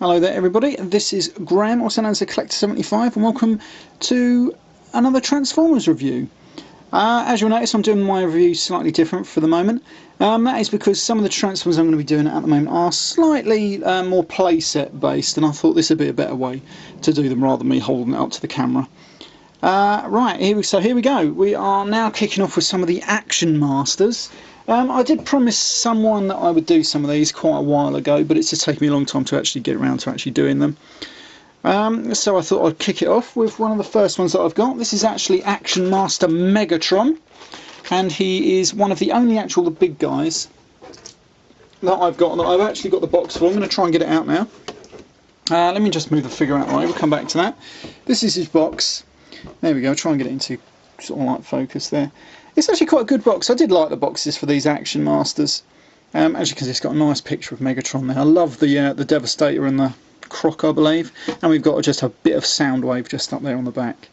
Hello there everybody, this is Graham, also known as the Collector75, and welcome to another Transformers review. As you'll notice, I'm doing my review slightly different for the moment. That is because some of the Transformers I'm going to be doing at the moment are slightly more playset based, and I thought this would be a better way to do them rather than me holding it up to the camera. Right, here we go. We are now kicking off with some of the Actionmasters. I did promise someone that I would do some of these quite a while ago, but it's just taken me a long time to actually get around to actually doing them. So I thought I'd kick it off with one of the first ones that I've got. This is actually Actionmaster MEGATRON, and he is one of the only the big guys that I've got, that I've actually got the box for. I'm going to try and get it out now. Let me just move the figure out of the way, we'll come back to that. This is his box. There we go, I'll try and get it into sort of like focus there. It's actually quite a good box. I did like the boxes for these Actionmasters. As you can see, it's got a nice picture of Megatron there. I love the Devastator and the Croc, I believe. And we've got just a bit of Soundwave just up there on the back.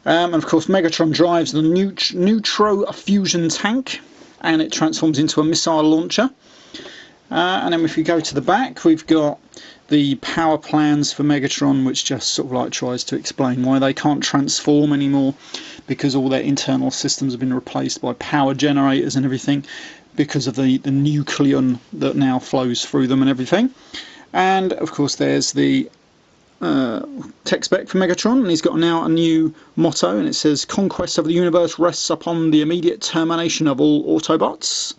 And of course, Megatron drives the Neutro Fusion Tank, and it transforms into a missile launcher. And then if we go to the back, we've got the power plans for Megatron, which just sort of like tries to explain why they can't transform anymore, because all their internal systems have been replaced by power generators and everything, because of the nucleon that now flows through them and everything. And of course there's the tech spec for Megatron, and he's got now a new motto, and it says, "Conquest of the universe rests upon the immediate termination of all Autobots."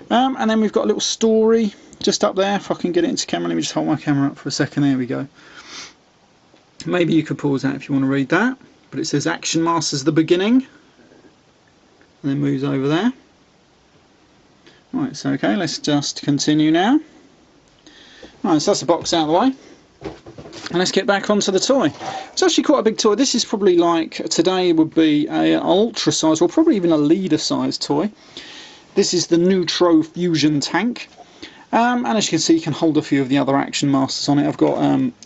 And then we've got a little story just up there. If I can get it into camera, let me just hold my camera up for a second. There we go. Maybe you could pause that if you want to read that. But it says Actionmasters the beginning, and then moves over there. Right, so okay, let's just continue now. Right, so that's the box out of the way. And let's get back onto the toy. It's actually quite a big toy. This is probably like, today would be an ultra size, or probably even a leader size toy. This is the Neutro Fusion Tank. And as you can see, you can hold a few of the other Actionmasters on it. I've got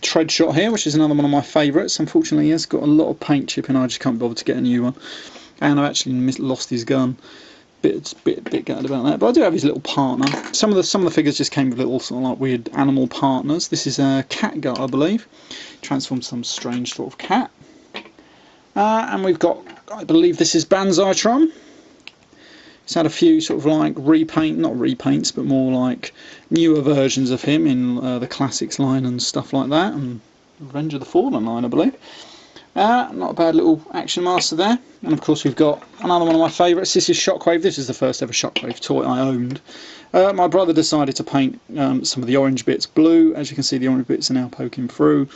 Treadshot here, which is another one of my favourites. Unfortunately, he has got a lot of paint chipping. I just can't bother to get a new one. And I've actually lost his gun. Bit gutted about that. But I do have his little partner. Some of the figures just came with little sort of like weird animal partners. This is a cat gut, I believe. Transforms some strange sort of cat. And we've got, I believe this is Banzaitron. He's had a few sort of like not repaints, but more like newer versions of him in the Classics line and stuff like that, and Revenge of the Fallen line, I believe. Not a bad little Actionmaster there. And of course we've got another one of my favourites. This is Shockwave. This is the first ever Shockwave toy I owned. My brother decided to paint some of the orange bits blue. As you can see, the orange bits are now poking through.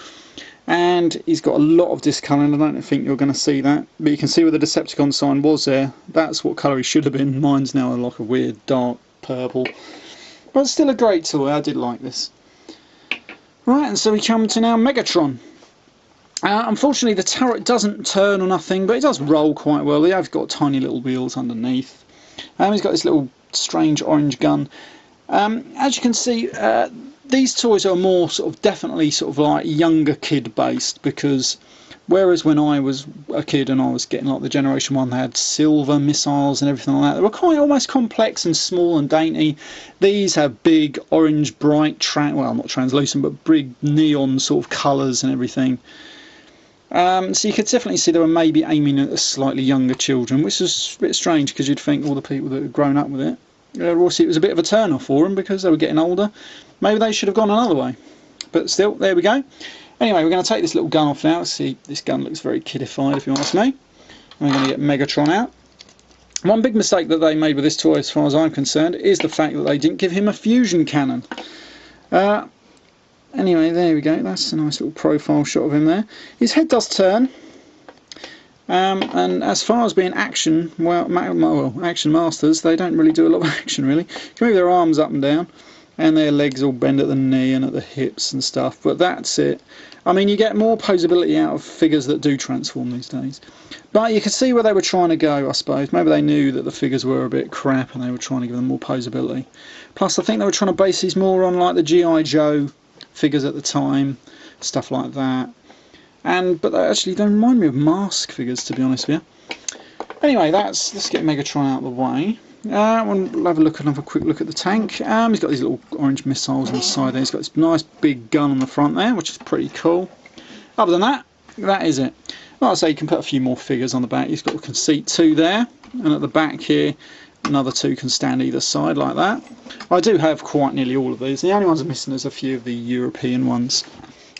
And he's got a lot of discolouring. I don't think you're going to see that, but you can see where the Decepticon sign was there. That's what colour he should have been. Mine's now like a weird dark purple, but it's still a great toy. I did like this. Right, and so we come to now Megatron. Unfortunately the turret doesn't turn or nothing, but it does roll quite well. They have got tiny little wheels underneath. He's got this little strange orange gun. As you can see, these toys are more definitely like younger kid based, because whereas when I was a kid and I was getting like the Generation 1, they had silver missiles and everything like that. They were quite almost complex and small and dainty. These have big orange bright, well not translucent, but big neon sort of colours and everything. So you could definitely see they were maybe aiming at slightly younger children, which is a bit strange, because you'd think all the people that had grown up with it, obviously it was a bit of a turn off for them because they were getting older. Maybe they should have gone another way, but still, there we go. Anyway, we're going to take this little gun off now. See, this gun looks very kidified, if you ask me. And we're going to get Megatron out. One big mistake that they made with this toy, as far as I'm concerned, is the fact that they didn't give him a fusion cannon. Anyway, there we go. That's a nice little profile shot of him there. His head does turn. And as far as being action, Actionmasters, they don't really do a lot of action, really. You can move their arms up and down, and their legs all bend at the knee and at the hips and stuff, but that's it. I mean, you get more posability out of figures that do transform these days. But you can see where they were trying to go, I suppose. Maybe they knew that the figures were a bit crap and they were trying to give them more posability. Plus, I think they were trying to base these more on like the G.I. Joe figures at the time, stuff like that. But they actually don't remind me of Mask figures, to be honest with you. Anyway, let's get Megatron out of the way. We'll have another quick look at the tank. He's got these little orange missiles on the side there. He's got this nice big gun on the front there, which is pretty cool. Other than that, that is it. Like I say, you can put a few more figures on the back. He's got a conceit 2 there, and at the back here, another 2 can stand either side like that. I do have quite nearly all of these. The only ones I'm missing is a few of the European ones,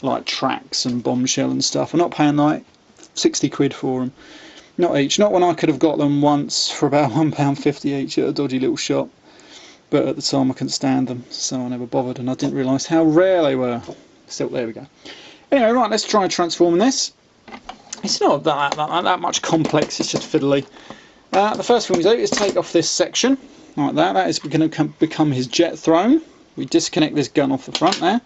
like Trax and Bombshell and stuff. I'm not paying like 60 quid for them. Not each. Not when I could have got them once for about £1.50 each at a dodgy little shop. But at the time I couldn't stand them, so I never bothered, and I didn't realise how rare they were. Still, there we go. Anyway, right, let's try transforming this. It's not that much complex, it's just fiddly. The first thing we do is take off this section, like that. That is going to become his jet throne. We disconnect this gun off the front there.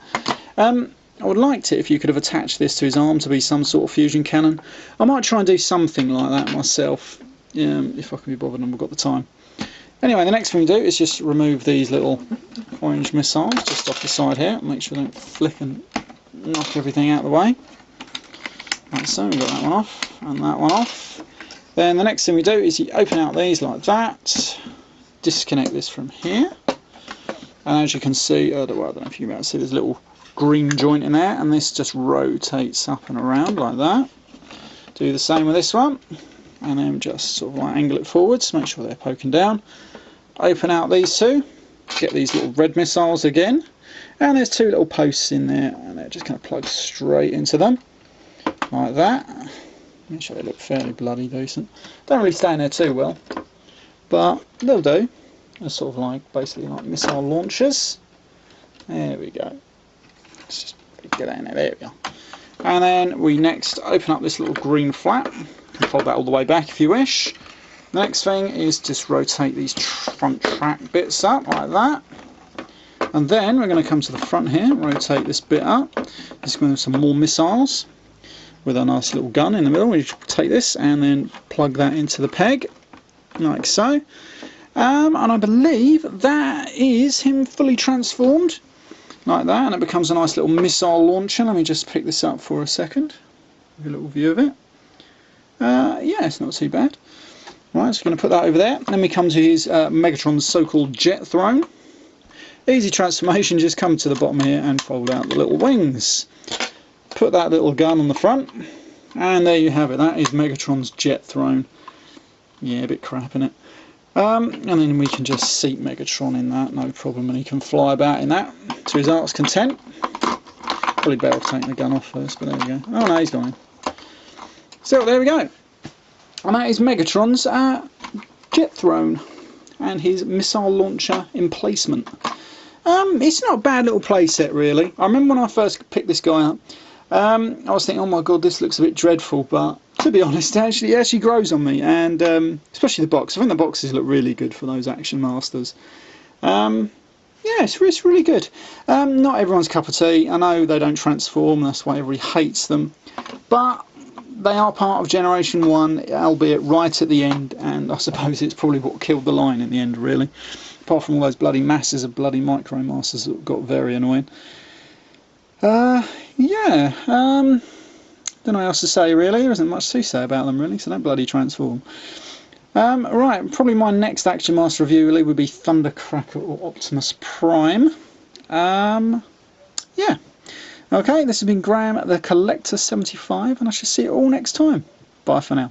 I would like it if you could have attached this to his arm to be some sort of fusion cannon. I might try and do something like that myself, if I can be bothered and we've got the time. Anyway, the next thing we do is just remove these little orange missiles just off the side here. Make sure they don't flick and knock everything out of the way. Like so, we've got that one off and that one off. Then the next thing we do is you open out these like that, disconnect this from here, and as you can see, I don't know if you can see, there's a little green joint in there, and this just rotates up and around like that. Do the same with this one, and then just sort of like angle it forwards, make sure they're poking down. Open out these 2, get these little red missiles again, and there's 2 little posts in there, and they're just going to plug straight into them like that. Make sure they look fairly bloody decent. Don't really stay in there too well, but they'll do. They're sort of like basically like missile launchers. There we go. Let's just get that in there. There we go. And then we next open up this little green flap. You can fold that all the way back if you wish. The next thing is just rotate these front track bits up like that. And then we're going to come to the front here, rotate this bit up. Just going to have some more missiles with a nice little gun in the middle. We take this and then plug that into the peg, like so. And I believe that is him fully transformed. Like that, and it becomes a nice little missile launcher. Let me just pick this up for a second. Give you a little view of it. Yeah, it's not too bad. Right, so we're going to put that over there. Then we come to his Megatron's so-called jet throne. Easy transformation, just come to the bottom here and fold out the little wings. Put that little gun on the front, and there you have it. That is Megatron's jet throne. Yeah, a bit crap, innit? And then we can just seat Megatron in that, no problem, and he can fly about in that to his heart's content. Probably better taking the gun off first, but there we go. Oh no, he's gone in. So there we go. And that is Megatron's jet throne and his missile launcher emplacement. It's not a bad little playset really. I remember when I first picked this guy up, I was thinking, oh my god, this looks a bit dreadful, but to be honest, it actually grows on me, and especially the box. I think the boxes look really good for those Actionmasters. Yeah, it's really good. Not everyone's cup of tea. I know they don't transform, that's why everybody hates them, but they are part of Generation 1, albeit right at the end, and I suppose it's probably what killed the line in the end, really. Apart from all those bloody masses of bloody Micromasters that got very annoying. Yeah, don't know what else to say really. There isn't much to say about them really, so don't bloody transform. Right, probably my next Actionmaster review really would be Thundercracker or Optimus Prime. Yeah. Okay, this has been Graham the Collector 75, and I shall see you all next time. Bye for now.